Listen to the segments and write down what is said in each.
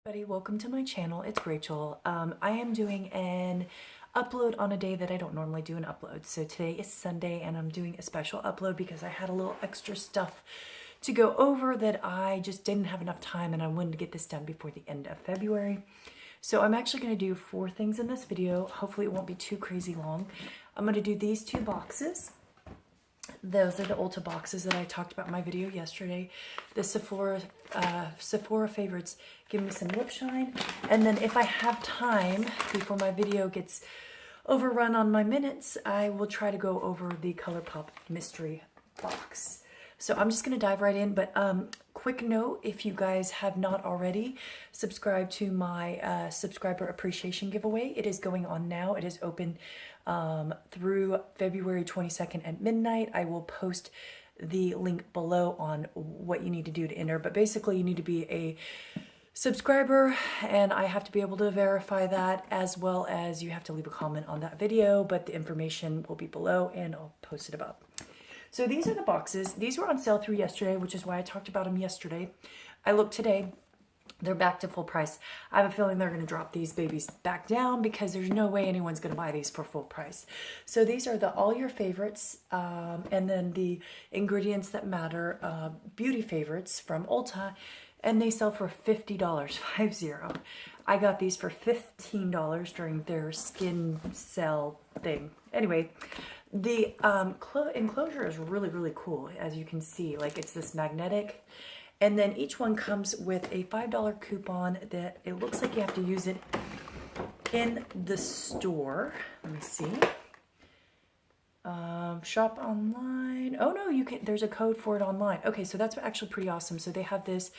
Everybody, welcome to my channel. It's Rachel. I am doing an upload on a day that I don't normally do an upload. So today is Sunday and I'm doing a special upload because I had a little extra stuff to go over that I just didn't have enough time, and I wanted to get this done before the end of February. So I'm actually going to do 4 things in this video. Hopefully it won't be too crazy long. I'm going to do these 2 boxes. Those are the Ulta boxes that I talked about in my video yesterday. The Sephora favorites give me some lip shine. And then if I have time before my video gets overrun on my minutes, I will try to go over the Colourpop mystery box. So I'm just going to dive right in, but quick note, if you guys have not already subscribed to my subscriber appreciation giveaway, it is going on now. It is open through February 22nd at midnight. I will post the link below on what you need to do to enter, but basically you need to be a subscriber and I have to be able to verify that, as well as you have to leave a comment on that video, but the information will be below and I'll post it above. So these are the boxes. These were on sale through yesterday, which is why I talked about them yesterday. I looked today. They're back to full price. I have a feeling they're going to drop these babies back down because there's no way anyone's going to buy these for full price. So these are the all your favorites, and then the ingredients that matter, beauty favorites from Ulta, and they sell for $50, 50. I got these for $15 during their skin sale thing. Anyway, the enclosure is really cool, as you can see. Like, it's this magnetic. And then each one comes with a $5 coupon that it looks like you have to use it in the store. Let me see. Shop online. Oh no, you can. There's a code for it online. Okay, so that's actually pretty awesome. So they have this,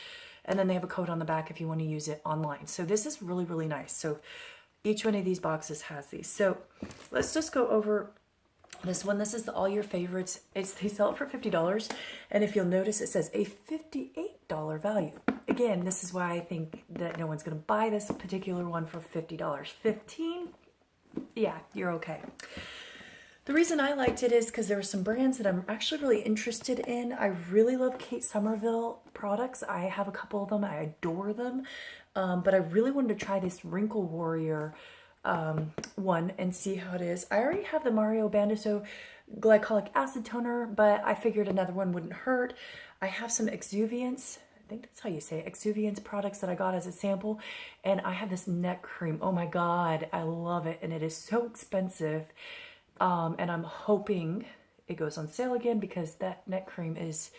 and then they have a code on the back if you want to use it online. So this is really nice. So each one of these boxes has these. So let's just go over this one. This is the all your favorites. They sell it for $50, and if you'll notice, it says a $58 value. Again, this is why I think that no one's going to buy this particular one for $50. $15, yeah, you're okay. The reason I liked it is because there were some brands that I'm actually really interested in. I really love Kate Somerville products. I have a couple of them. I adore them, but I really wanted to try this Wrinkle Warrior one and see how it is. I already have the Mario Bandiso glycolic acid toner, but I figured another one wouldn't hurt. I have some exuviance, I think that's how you say it, exuviance products that I got as a sample, and I have this neck cream. Oh my god, I love it, and it is so expensive, and I'm hoping it goes on sale again because that neck cream is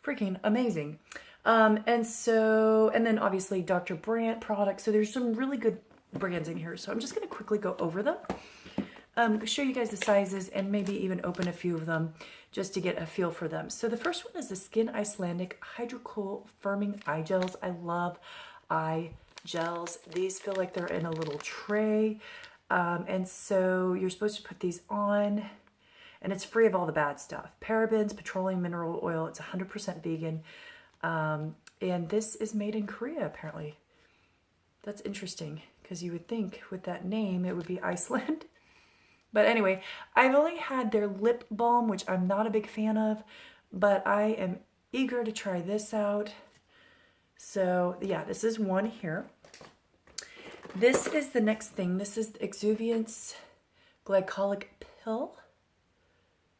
freaking amazing. And then obviously Dr. Brandt products. So there's some really good brands in here, so I'm just going to quickly go over them, show you guys the sizes, and maybe even open a few of them just to get a feel for them. So the first one is the Skin Icelandic Hydrocool Firming Eye Gels. I love eye gels. These feel like they're in a little tray, and so you're supposed to put these on, and it's free of all the bad stuff. Parabens, petroleum mineral oil. It's 100% vegan, and this is made in Korea, apparently. That's interesting, because you would think with that name it would be Iceland. But anyway, I've only had their lip balm, which I'm not a big fan of, but I am eager to try this out. So yeah, this is one here. This is the next thing. This is the Exuviance Glycolic Pill.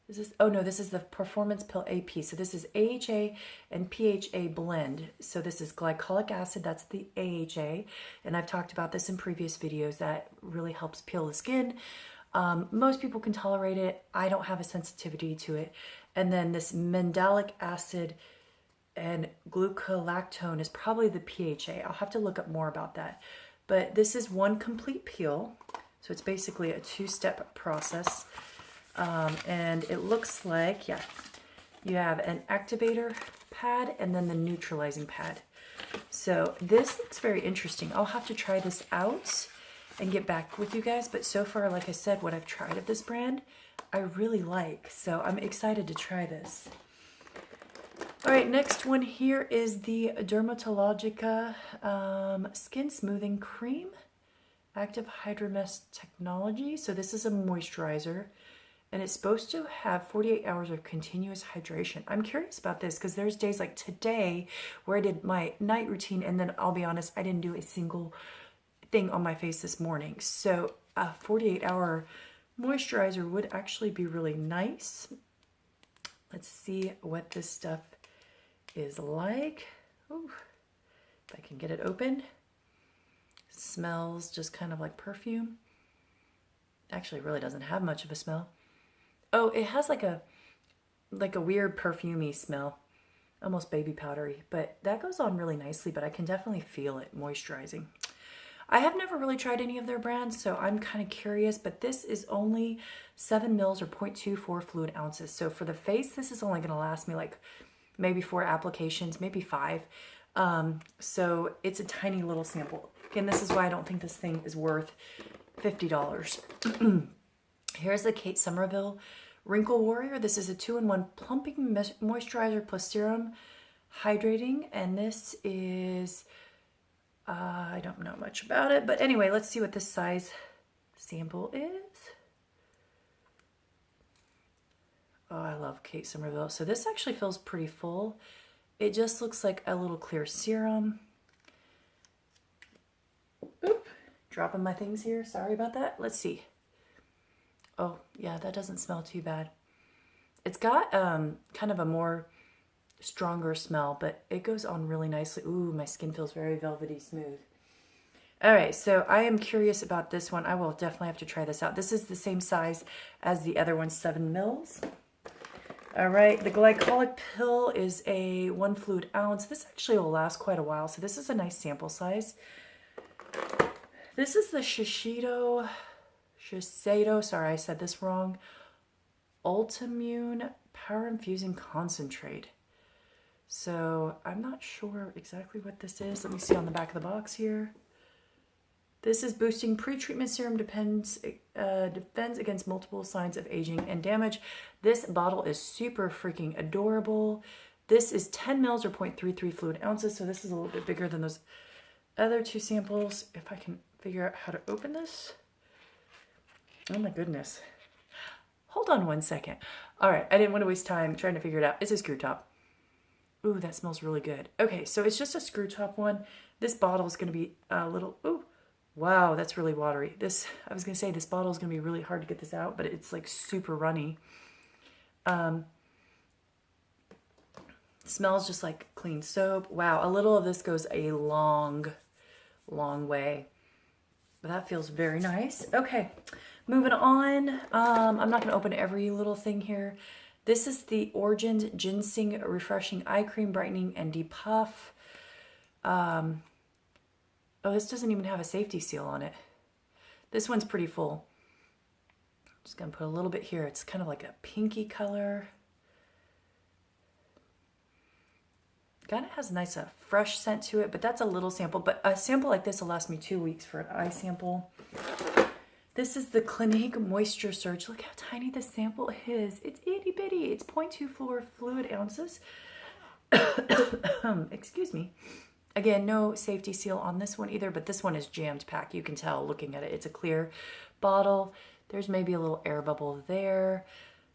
Is this? Oh no, this is the Performance Pill AP. So this is AHA and PHA blend. So this is glycolic acid, that's the AHA. And I've talked about this in previous videos. That really helps peel the skin. Most people can tolerate it. I don't have a sensitivity to it. And then this mandelic acid and glucolactone is probably the PHA. I'll have to look up more about that. But this is one complete peel. So it's basically a 2-step process. And it looks like, yeah, you have an activator pad and then the neutralizing pad. So this looks very interesting. I'll have to try this out and get back with you guys. But so far, like I said, what I've tried of this brand, I really like. So I'm excited to try this. All right, next one here is the Dermatologica Skin Smoothing Cream. Active Hydromesh Technology. So this is a moisturizer. And it's supposed to have 48 hours of continuous hydration. I'm curious about this because there's days like today where I did my night routine, and then I'll be honest, I didn't do a single thing on my face this morning. So a 48-hour moisturizer would actually be really nice. Let's see what this stuff is like. Ooh, if I can get it open. Smells just kind of like perfume. Actually, it really doesn't have much of a smell. Oh, it has like a weird perfumey smell, almost baby powdery, but that goes on really nicely, but I can definitely feel it moisturizing. I have never really tried any of their brands, so I'm kind of curious, but this is only 7 mils or 0.24 fluid ounces. So for the face, this is only going to last me like maybe 4 applications, maybe 5. So it's a tiny little sample. Again, this is why I don't think this thing is worth $50. Here's the Kate Somerville Wrinkle Warrior. This is a 2-in-1 plumping moisturizer plus serum hydrating. And this is, I don't know much about it. But anyway, let's see what this size sample is. Oh, I love Kate Somerville. So this actually feels pretty full. It just looks like a little clear serum. Oop, dropping my things here. Sorry about that. Let's see. Oh, yeah, that doesn't smell too bad. It's got kind of a more stronger smell, but it goes on really nicely. Ooh, my skin feels very velvety smooth. All right, so I am curious about this one. I will definitely have to try this out. This is the same size as the other one, 7 mils. All right, the glycolic pill is a 1 fluid ounce. This actually will last quite a while, so this is a nice sample size. This is the Shiseido, sorry, I said this wrong, Ultimune Power Infusing Concentrate. So I'm not sure exactly what this is. Let me see on the back of the box here. This is boosting pre-treatment serum, defends against multiple signs of aging and damage. This bottle is super freaking adorable. This is 10 mils or 0.33 fluid ounces. So this is a little bit bigger than those other 2 samples. If I can figure out how to open this. Oh my goodness. Hold on one second. All right, I didn't want to waste time trying to figure it out. It's a screw top. Ooh, that smells really good. Okay, so it's just a screw top one. This bottle is going to be a little, ooh, wow, that's really watery. I was going to say this bottle is going to be really hard to get this out, but it's like super runny. Smells just like clean soap. Wow, a little of this goes a long, long way. But that feels very nice. Okay, moving on. I'm not going to open every little thing here. This is the Origins Ginseng Refreshing Eye Cream Brightening and Depuff. Oh, this doesn't even have a safety seal on it. This one's pretty full. Just going to put a little bit here. It's kind of like a pinky color. Kind of has a nice fresh scent to it, but that's a little sample. But a sample like this will last me 2 weeks for an eye sample. This is the Clinique Moisture Surge. Look how tiny the sample is. It's itty bitty. It's 0.24 fluid ounces. Excuse me. Again, no safety seal on this one either, but this one is jammed packed. You can tell looking at it. It's a clear bottle. There's maybe a little air bubble there.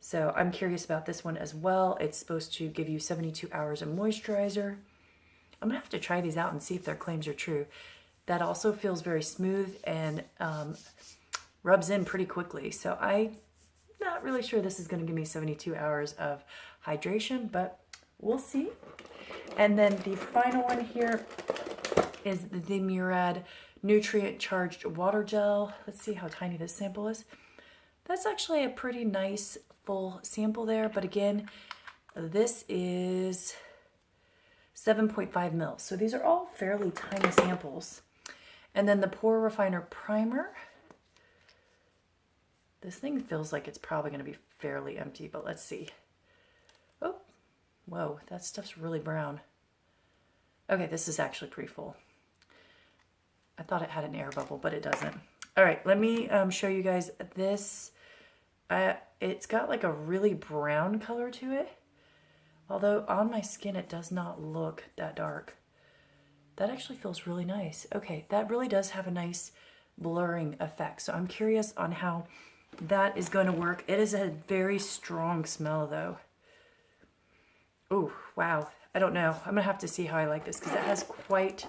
So I'm curious about this one as well. It's supposed to give you 72 hours of moisturizer. I'm going to have to try these out and see if their claims are true. That also feels very smooth and rubs in pretty quickly. So I'm not really sure this is going to give me 72 hours of hydration, but we'll see. And then the final one here is the Murad Nutrient Charged Water Gel. Let's see how tiny this sample is. That's actually a pretty nice full sample there, but again, this is 7.5 mils. So these are all fairly tiny samples. And then the Pore Refiner Primer. This thing feels like it's probably going to be fairly empty, but let's see. Oh, whoa, that stuff's really brown. Okay, this is actually pretty full. I thought it had an air bubble, but it doesn't. All right, let me show you guys this. It's got like a really brown color to it. Although on my skin, it does not look that dark. That actually feels really nice. Okay, that really does have a nice blurring effect. So I'm curious on how that is going to work. It is a very strong smell though. Oh, wow. I don't know. I'm going to have to see how I like this because it has quite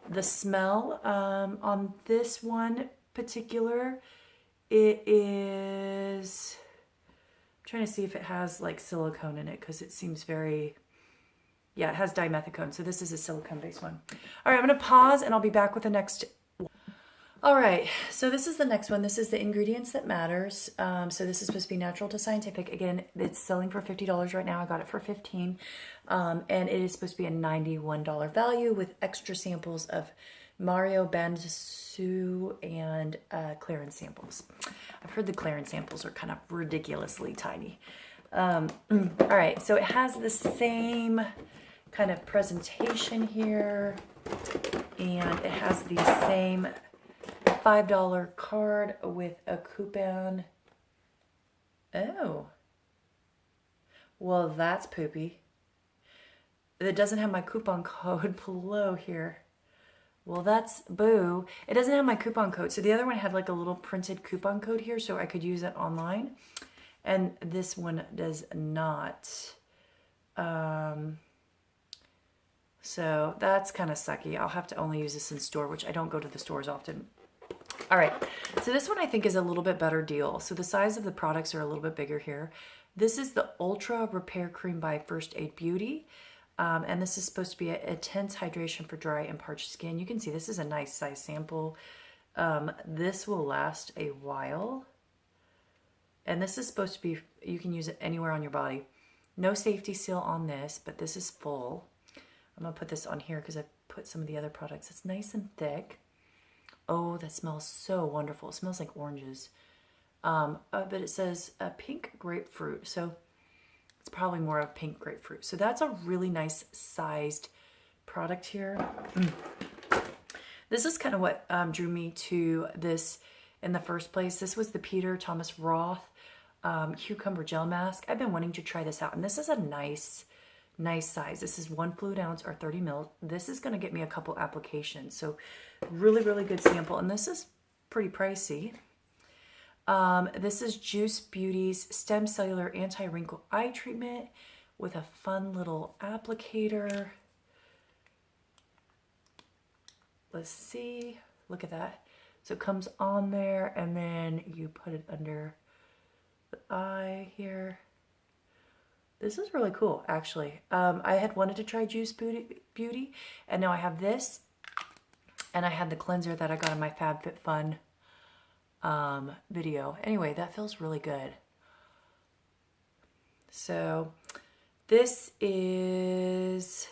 the smell. On this one particular, it is... I'm trying to see if it has like silicone in it because it seems very... Yeah, it has dimethicone. So this is a silicone-based one. All right, I'm going to pause and I'll be back with the next... All right, so this is the next one. This is the ingredients that matters. So this is supposed to be natural to scientific. Again, it's selling for $50 right now. I got it for $15. And it is supposed to be a $91 value with extra samples of Mario Bandesu and clearance samples. I've heard the clearance samples are kind of ridiculously tiny. All right, so it has the same kind of presentation here. And it has the same $5 card with a coupon. Oh. Well, that's poopy. It doesn't have my coupon code below here. Well, that's boo. It doesn't have my coupon code. So the other one had like a little printed coupon code here so I could use it online. And this one does not. So that's kind of sucky. I'll have to only use this in store, which I don't go to the stores often. All right, so this one I think is a little bit better deal. So the size of the products are a little bit bigger here. This is the Ultra Repair Cream by First Aid Beauty. And this is supposed to be an intense hydration for dry and parched skin. You can see this is a nice size sample. This will last a while. And this is supposed to be, you can use it anywhere on your body. No safety seal on this, but this is full. I'm going to put this on here because I put some of the other products. It's nice and thick. Oh, that smells so wonderful. It smells like oranges. But it says pink grapefruit. So it's probably more of pink grapefruit. So that's a really nice sized product here. This is kind of what drew me to this in the first place. This was the Peter Thomas Roth cucumber gel mask. I've been wanting to try this out. And this is a nice size. This is 1 fluid ounce or 30 mil. This is going to get me a couple applications. So really good sample. And this is pretty pricey. This is Juice Beauty's Stem Cellular Anti-Wrinkle Eye Treatment with a fun little applicator. Let's see. Look at that. So it comes on there and then you put it under the eye here. This is really cool, actually. I had wanted to try Juice Beauty, and now I have this, and I had the cleanser that I got in my FabFitFun video. Anyway, that feels really good. So this is,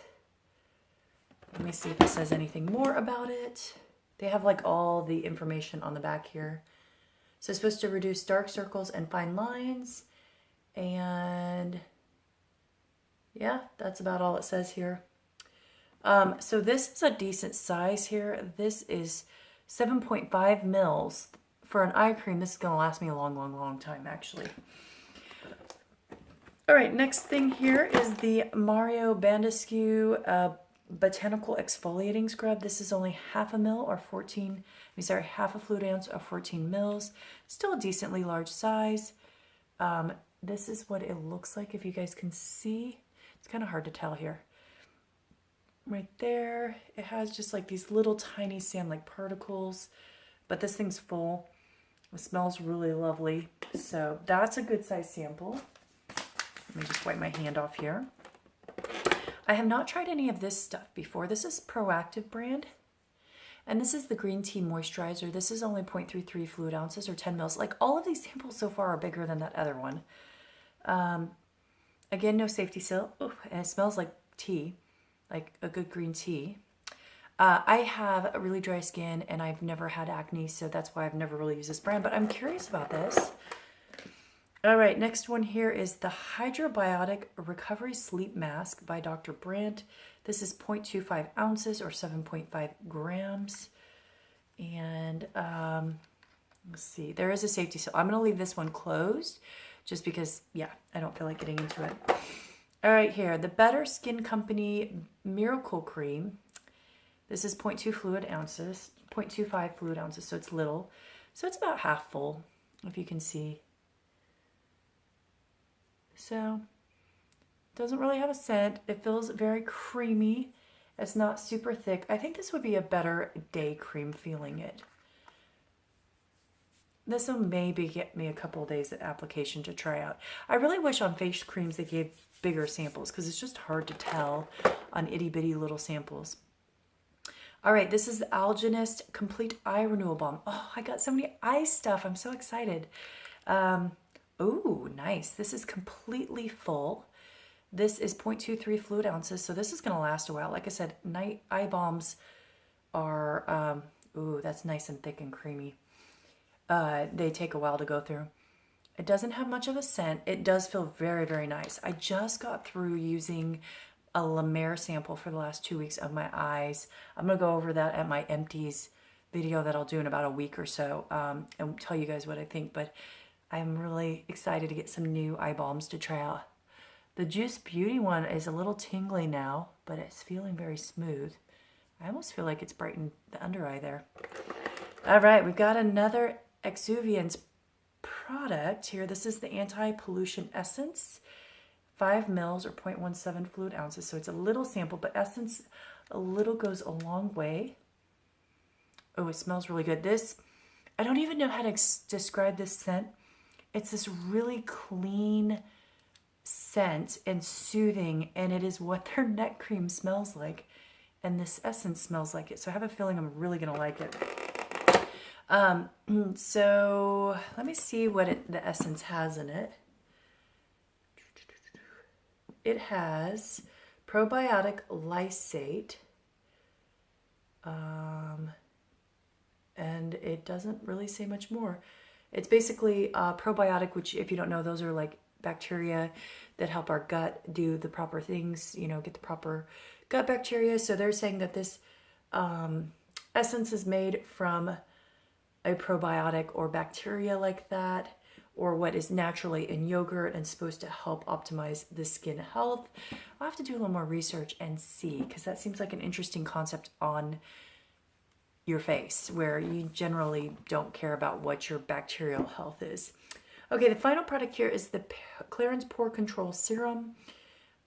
let me see if it says anything more about it. They have like all the information on the back here. So it's supposed to reduce dark circles and fine lines, and yeah, that's about all it says here. So this is a decent size here. This is 7.5 mils. For an eye cream, this is going to last me a long time, actually. All right, next thing here is the Mario Bandesu Botanical Exfoliating Scrub. This is only half a mil or 14, half a fluid ounce or 14 mils. Still a decently large size. This is what it looks like if you guys can see. It's kind of hard to tell here. Right there, it has just like these little tiny sand-like particles, but this thing's full. It smells really lovely. So that's a good size sample. Let me just wipe my hand off here. I have not tried any of this stuff before. This is Proactive brand. And this is the green tea moisturizer. This is only 0.33 fluid ounces or 10 mils. Like all of these samples so far are bigger than that other one. Again, no safety seal. Ooh, and it smells like tea, like a good green tea. I have a really dry skin and I've never had acne, so that's why I've never really used this brand, but I'm curious about this. All right, next one here is the Hydrobiotic Recovery Sleep Mask by Dr. Brandt. This is 0.25 ounces or 7.5 grams. And let's see, there is a safety seal. I'm going to leave this one closed just because, yeah, I don't feel like getting into it. All right, here, the Better Skin Company Miracle Cream. This is 0.2 fluid ounces, 0.25 fluid ounces, so it's little. So it's about half full. if you can see. So, doesn't really have a scent. It feels very creamy. It's not super thick. I think this would be a better day cream feeling it. This will maybe get me a couple of days of application to try out. I really wish on face creams they gave bigger samples because it's just hard to tell on itty bitty little samples. All right, this is the Algenist Complete Eye Renewal Balm. Oh, I got so many eye stuff. I'm so excited. Oh, nice. This is completely full. This is 0.23 fluid ounces, so this is going to last a while. Like I said, night eye balms are, ooh, that's nice and thick and creamy. They take a while to go through. It doesn't have much of a scent. It does feel very, very nice. I just got through using a La Mer sample for the last 2 weeks of my eyes. I'm going to go over that at my empties video that I'll do in about a week or so and tell you guys what I think. But I'm really excited to get some new eye balms to try out. The Juice Beauty one is a little tingly now, but it's feeling very smooth. I almost feel like it's brightened the under eye there. All right, we've got another Exuviance product here. This is the Anti-Pollution Essence. 5 mils or 0.17 fluid ounces. So it's a little sample, but essence a little goes a long way. Oh, it smells really good. This, I don't even know how to describe this scent. It's this really clean scent and soothing, and it is what their neck cream smells like. And this essence smells like it. So I have a feeling I'm really going to like it. So let me see what the essence has in it. It has probiotic lysate, and it doesn't really say much more. It's basically probiotic, which if you don't know, those are like bacteria that help our gut do the proper things, you know, get the proper gut bacteria. So they're saying that this essence is made from a probiotic or bacteria like that, or what is naturally in yogurt and supposed to help optimize the skin health. I'll have to do a little more research and see, because that seems like an interesting concept on your face, where you generally don't care about what your bacterial health is. Okay, the final product here is the Clarins Pore Control Serum.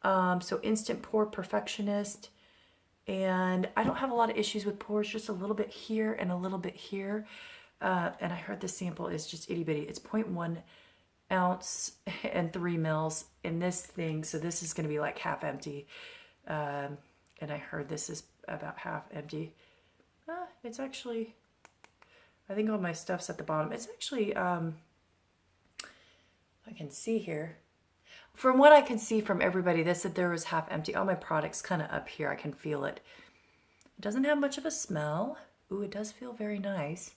So Instant Pore Perfectionist. And I don't have a lot of issues with pores, just a little bit here and a little bit here. And I heard the sample is just itty bitty. It's 0.1 ounce and 3 mils in this thing. So this is going to be like half empty. And I heard this is about half empty. It's actually, I think all my stuff's at the bottom. It's actually, I can see here. From what I can see from everybody, they said there was half empty. All my products kind of up here. I can feel it. It doesn't have much of a smell. Ooh, it does feel very nice.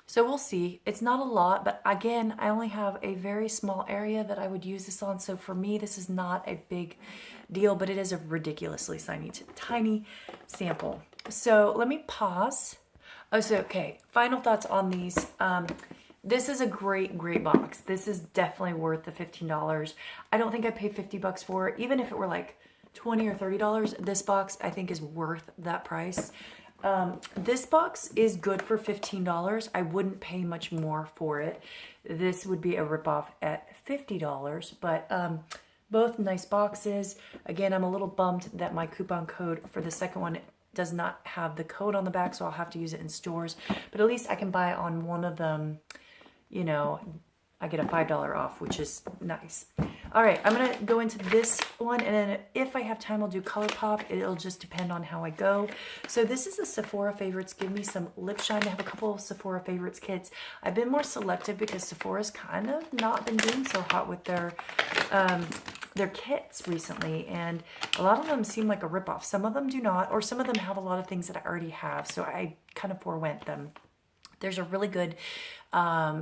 So we'll see. It's not a lot, but again, I only have a very small area that I would use this on. So for me, this is not a big deal, but it is a ridiculously tiny sample. So let me pause. Oh, so okay. Final thoughts on these. This is a great box. This is definitely worth the $15. I don't think I paid $50 for it. Even if it were like $20 or $30, this box I think is worth that price. This box is good for $15. I wouldn't pay much more for it. This would be a ripoff at $50, but both nice boxes. Again, I'm a little bummed that my coupon code for the second one does not have the code on the back, so I'll have to use it in stores. But at least I can buy on one of them, you know, I get a $5 off, which is nice. All right, I'm going to go into this one, and then if I have time, I'll do Colourpop. It'll just depend on how I go. So this is the Sephora Favorites. Give me some lip shine. I have a couple of Sephora Favorites kits. I've been more selective because Sephora's kind of not been doing so hot with their kits recently, and a lot of them seem like a ripoff. Some of them do not, or some of them have a lot of things that I already have, so I kind of forewent them. There's a really good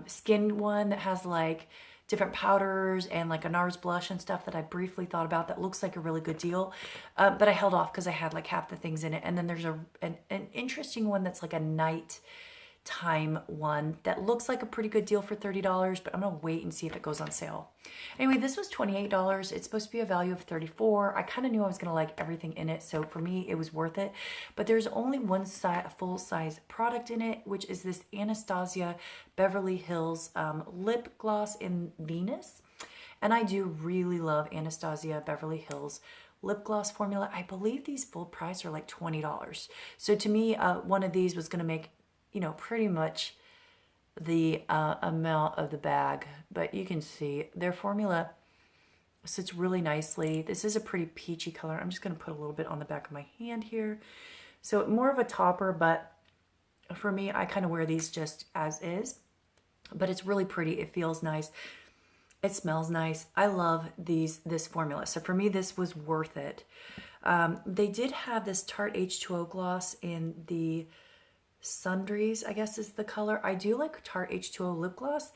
skin one that has like different powders and like a NARS blush and stuff that I briefly thought about that looks like a really good deal. But I held off because I had like half the things in it. And then there's an interesting one that's like a night time one that looks like a pretty good deal for $30, but I'm gonna wait and see if it goes on sale. Anyway, this was $28. It's supposed to be a value of $34. I kind of knew I was gonna like everything in it, so for me, it was worth it. But there's only one full-size product in it, which is this Anastasia Beverly Hills lip gloss in Venus. And I do really love Anastasia Beverly Hills lip gloss formula. I believe these full price are like $20. So to me, one of these was gonna make, you know, pretty much the amount of the bag. But you can see their formula sits really nicely. This is a pretty peachy color. I'm just gonna put a little bit on the back of my hand here. So more of a topper, but for me, I kind of wear these just as is. But it's really pretty. It feels nice. It smells nice. I love this formula. So for me, this was worth it. They did have this Tarte H2O gloss in the Sundries, I guess is the color. I do like Tarte H2O lip gloss.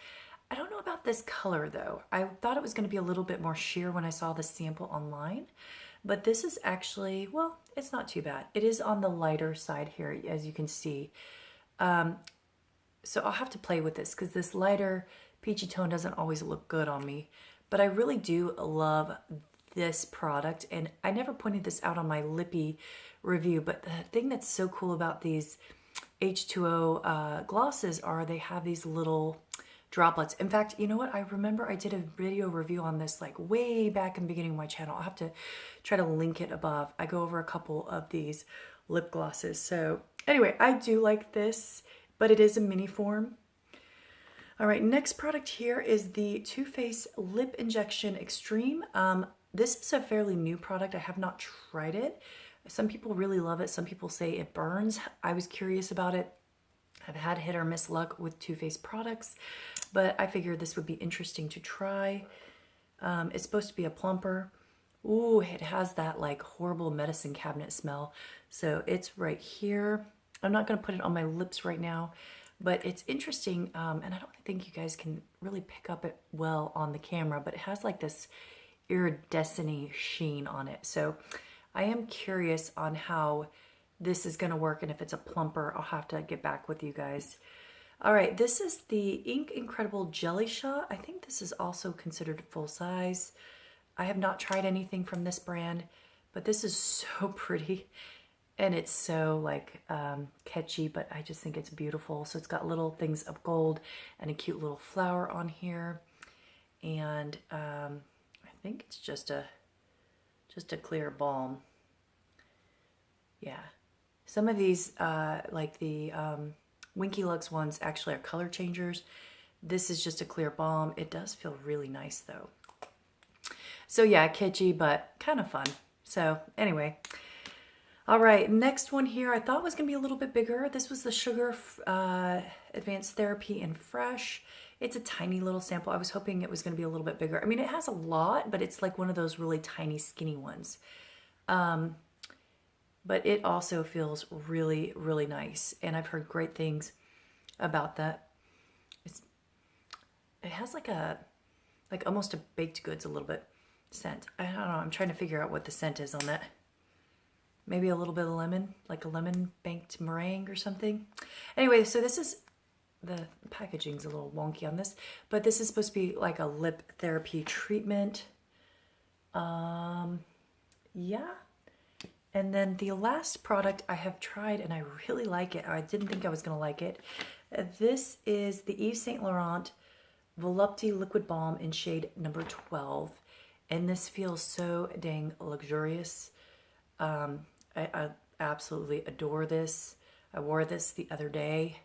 I don't know about this color though. I thought it was going to be a little bit more sheer when I saw the sample online. But this is actually, well, it's not too bad. It is on the lighter side here, as you can see. So I'll have to play with this because this lighter peachy tone doesn't always look good on me, but I really do love this product. And I never pointed this out on my lippy review, but the thing that's so cool about these H2O glosses are they have these little droplets. In fact, you know what? I remember I did a video review on this like way back in the beginning of my channel. I'll have to try to link it above. I go over a couple of these lip glosses. So anyway, I do like this, but it is a mini form. All right, next product here is the Too Faced Lip Injection Extreme. This is a fairly new product. I have not tried it. Some people really love it. Some people say it burns. I was curious about it. I've had hit or miss luck with Too Faced products, but I figured this would be interesting to try. It's supposed to be a plumper. Ooh, it has that like horrible medicine cabinet smell. So it's right here. I'm not going to put it on my lips right now, but it's interesting, and I don't think you guys can really pick up it well on the camera, but it has like this iridescent-y sheen on it. So I am curious on how this is going to work, and if it's a plumper, I'll have to get back with you guys. All right, this is the Ink Incredible Jelly Shot. I think this is also considered full size. I have not tried anything from this brand, but this is so pretty. And it's so like catchy, but I just think it's beautiful. So it's got little things of gold and a cute little flower on here. And I think it's just a clear balm. Yeah. Some of these, like the Winky Lux ones actually are color changers. This is just a clear balm. It does feel really nice though. So yeah, kitschy, but kind of fun. So anyway. All right, next one here I thought was going to be a little bit bigger. This was the Sugar Advanced Therapy in Fresh. It's a tiny little sample. I was hoping it was going to be a little bit bigger. I mean, it has a lot, but it's like one of those really tiny, skinny ones. But it also feels really, really nice. And I've heard great things about that. It has like almost a baked goods a little bit scent. I don't know. I'm trying to figure out what the scent is on that. Maybe a little bit of lemon, like a lemon banked meringue or something. Anyway, so this is, the packaging's a little wonky on this, but this is supposed to be like a lip therapy treatment. Yeah. And then the last product I have tried and I really like it. I didn't think I was going to like it. This is the Yves Saint Laurent Volupté Liquid Balm in shade number 12. And this feels so dang luxurious. I absolutely adore this. I wore this the other day.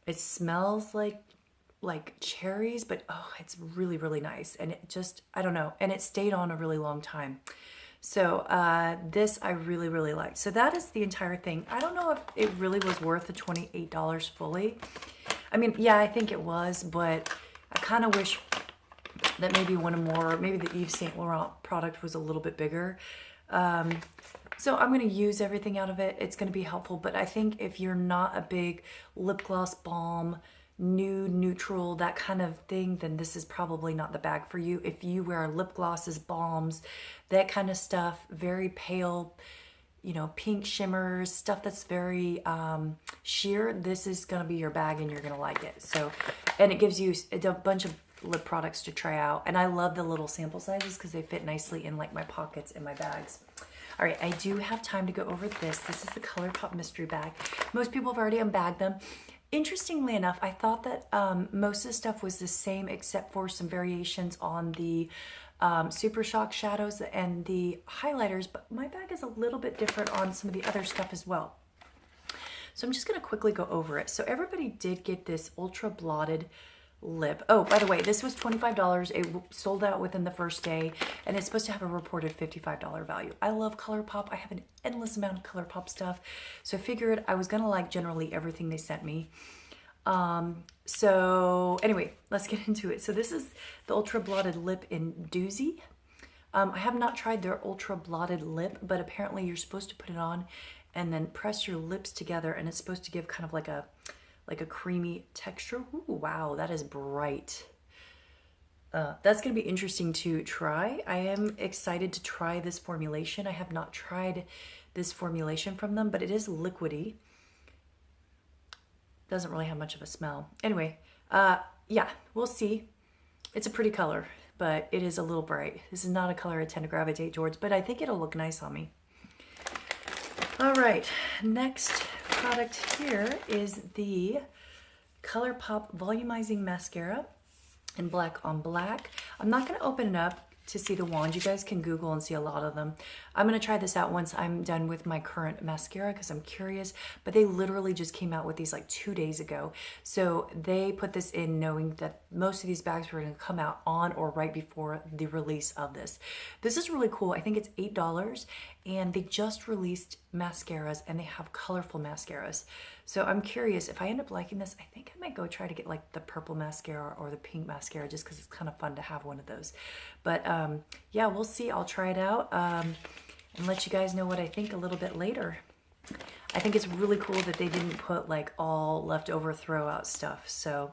It smells like cherries, but oh, it's really, really nice. And it just, I don't know. And it stayed on a really long time. So this I really, really liked. So that is the entire thing. I don't know if it really was worth the $28 fully. I mean, yeah, I think it was, but I kind of wish that maybe maybe the Yves Saint Laurent product was a little bit bigger. So I'm going to use everything out of it. It's going to be helpful, but I think if you're not a big lip gloss, balm, nude, neutral, that kind of thing, then this is probably not the bag for you. If you wear lip glosses, balms, that kind of stuff, very pale, you know, pink shimmers, stuff that's very sheer, this is going to be your bag and you're going to like it. So, and it gives you a bunch of lip products to try out. And I love the little sample sizes because they fit nicely in like my pockets and my bags. All right, I do have time to go over this. This is the Colourpop mystery bag. Most people have already unbagged them. Interestingly enough, I thought that most of the stuff was the same except for some variations on the Super Shock shadows and the highlighters, but my bag is a little bit different on some of the other stuff as well. So I'm just gonna quickly go over it. So everybody did get this ultra blotted lip. Oh, by the way, this was $25. It sold out within the first day, and it's supposed to have a reported $55 value. I love Colourpop. I have an endless amount of Colourpop stuff, so I figured I was gonna like generally everything they sent me. So anyway, let's get into it. So this is the Ultra Blotted Lip in Doozy. I have not tried their Ultra Blotted Lip, but apparently you're supposed to put it on and then press your lips together, and it's supposed to give kind of like a creamy texture. Ooh, wow, that is bright. That's going to be interesting to try. I am excited to try this formulation. I have not tried this formulation from them, but it is liquidy. Doesn't really have much of a smell. Anyway, yeah, we'll see. It's a pretty color, but it is a little bright. This is not a color I tend to gravitate towards, but I think it'll look nice on me. All right, next product here is the Colourpop Volumizing Mascara in Black on Black. I'm not going to open it up to see the wand. You guys can Google and see a lot of them. I'm going to try this out once I'm done with my current mascara because I'm curious, but they literally just came out with these like 2 days ago. So they put this in knowing that most of these bags were going to come out on or right before the release of this. This is really cool. I think it's $8, and they just released mascaras, and they have colorful mascaras. So I'm curious, if I end up liking this, I think I might go try to get like the purple mascara or the pink mascara just because it's kind of fun to have one of those. But yeah, we'll see. I'll try it out and let you guys know what I think a little bit later. I think it's really cool that they didn't put like all leftover throw out stuff. So,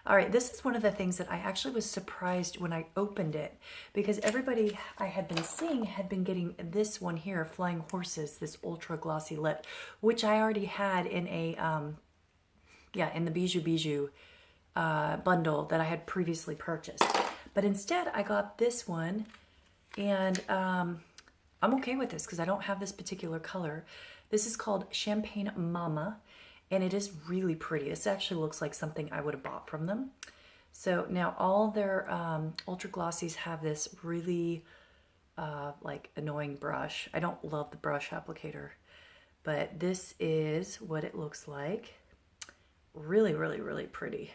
all right, this is one of the things that I actually was surprised when I opened it, because everybody I had been seeing had been getting this one here, Flying Horses, this ultra glossy lip, which I already had in a, in the Bijou bundle that I had previously purchased. But instead I got this one, and I'm okay with this because I don't have this particular color. This is called Champagne Mama, and it is really pretty. This actually looks like something I would have bought from them. So now all their ultra glossies have this really like annoying brush. I don't love the brush applicator, but this is what it looks like. Really, really, really pretty.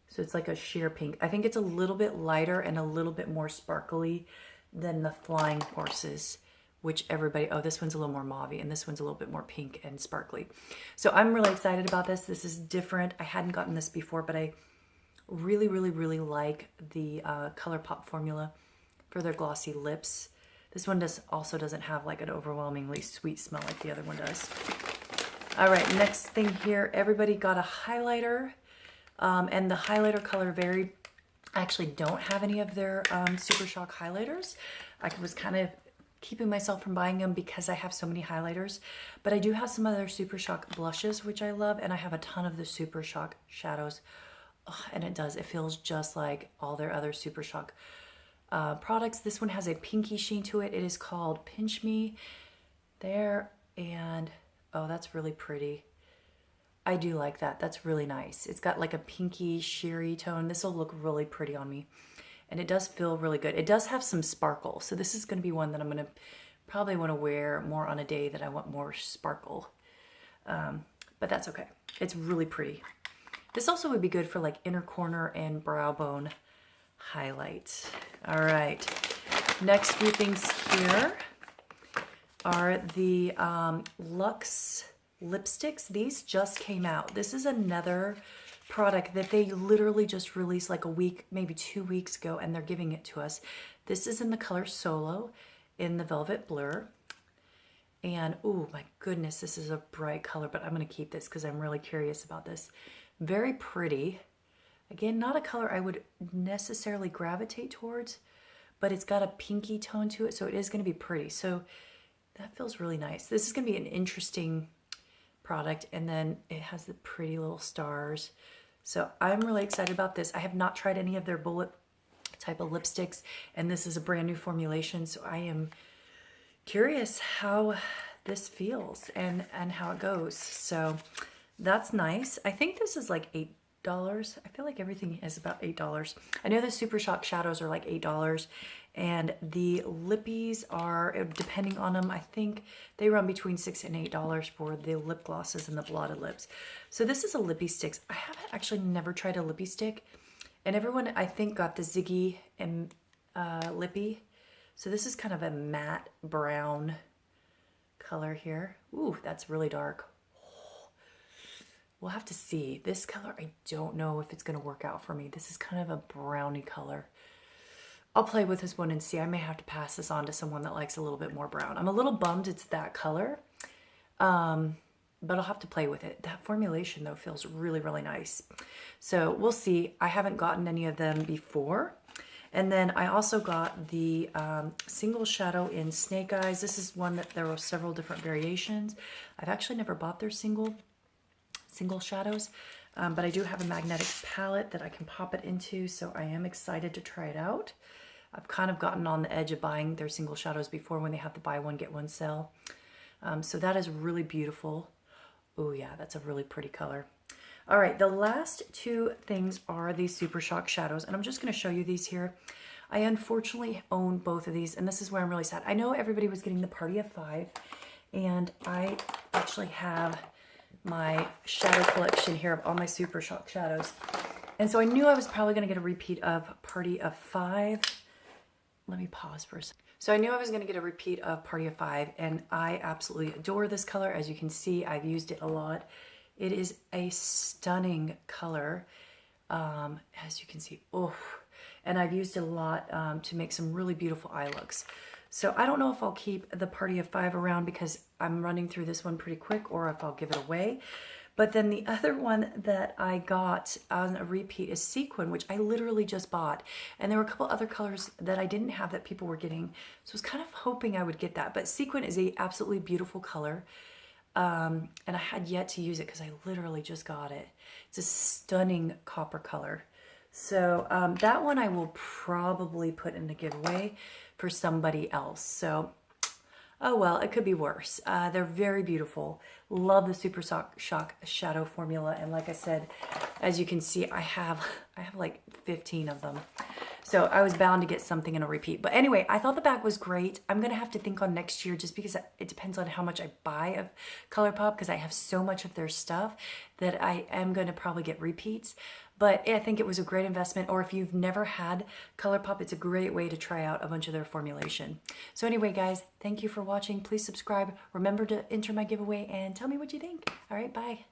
So it's like a sheer pink. I think it's a little bit lighter and a little bit more sparkly than the Flying Horses, which everybody, oh, this one's a little more mauve-y, and this one's a little bit more pink and sparkly. So I'm really excited about this. This is different. I hadn't gotten this before, but I really, really, really like the Colourpop formula for their glossy lips. This one also doesn't have like an overwhelmingly sweet smell like the other one does. All right, next thing here, everybody got a highlighter, and the highlighter color I actually don't have any of their Super Shock highlighters. I was kind of keeping myself from buying them because I have so many highlighters, but I do have some other Super Shock blushes, which I love, and I have a ton of the Super Shock shadows. Oh, and it feels just like all their other Super Shock products. This one has a pinky sheen to it. It is called Pinch Me there, and oh, that's really pretty. I do like that. That's really nice. It's got like a pinky sheery tone. This will look really pretty on me. And it does feel really good. It does have some sparkle. So this is going to be one that I'm going to probably want to wear more on a day that I want more sparkle. But that's okay. It's really pretty. This also would be good for like inner corner and brow bone highlights. All right. Next few things here are the Luxe lipsticks. These just came out. This is another product that they literally just released like a week, maybe 2 weeks ago, and they're giving it to us. This is in the color Solo in the Velvet Blur. And oh my goodness, this is a bright color, but I'm going to keep this because I'm really curious about this. Very pretty. Again, not a color I would necessarily gravitate towards, but it's got a pinky tone to it, so it is going to be pretty. So That feels really nice. This is going to be an interesting product, and then it has the pretty little stars. So I'm really excited about this. I have not tried any of their bullet type of lipsticks, and this is a brand new formulation, so I am curious how this feels and how it goes. So that's nice. I think this is like $8. I feel like everything is about $8. I know the Super Shock shadows are like $8, and the lippies are, depending on them, I think they run between $6 and $8 for the lip glosses and the blotted lips. So this is a lippy stick. I haven't actually never tried a lippy stick, and everyone I think got the Ziggy and lippy. So this is kind of a matte brown color here. Ooh, that's really dark. We'll have to see. This color, I don't know if it's going to work out for me. This is kind of a browny color. I'll play with this one and see. I may have to pass this on to someone that likes a little bit more brown. I'm a little bummed it's that color, but I'll have to play with it. That formulation, though, feels really, really nice. So we'll see. I haven't gotten any of them before. And then I also got the single shadow in Snake Eyes. This is one that there were several different variations. I've actually never bought their single shadows, but I do have a magnetic palette that I can pop it into, so I am excited to try it out. I've kind of gotten on the edge of buying their single shadows before when they have the buy one get one sale. So that is really beautiful. Oh yeah, that's a really pretty color. All right, the last two things are these Super Shock shadows, and I'm just going to show you these here. I unfortunately own both of these, and this is where I'm really sad. I know everybody was getting the Party of 5, and I actually have my shadow collection here of all my Super Shock shadows. And so I knew I was probably going to get a repeat of Party of 5. Let me pause for a second. So I knew I was going to get a repeat of Party of 5, and I absolutely adore this color. As you can see, I've used it a lot. It is a stunning color, as you can see. Oh, and I've used it a lot to make some really beautiful eye looks. So I don't know if I'll keep the Party of 5 around because I'm running through this one pretty quick, or if I'll give it away. But then the other one that I got on a repeat is Sequin, which I literally just bought. And there were a couple other colors that I didn't have that people were getting. So I was kind of hoping I would get that. But Sequin is a absolutely beautiful color. And I had yet to use it because I literally just got it. It's a stunning copper color. So that one I will probably put in a giveaway for somebody else. So, oh well, it could be worse. They're very beautiful. Love the Super Shock shadow formula. And like I said, as you can see, I have like 15 of them. So I was bound to get something in a repeat. But anyway, I thought the bag was great. I'm going to have to think on next year just because it depends on how much I buy of Colourpop, because I have so much of their stuff that I am going to probably get repeats. But I think it was a great investment. Or if you've never had Colourpop, it's a great way to try out a bunch of their formulation. So anyway, guys, thank you for watching. Please subscribe. Remember to enter my giveaway and tell me what you think. All right, bye.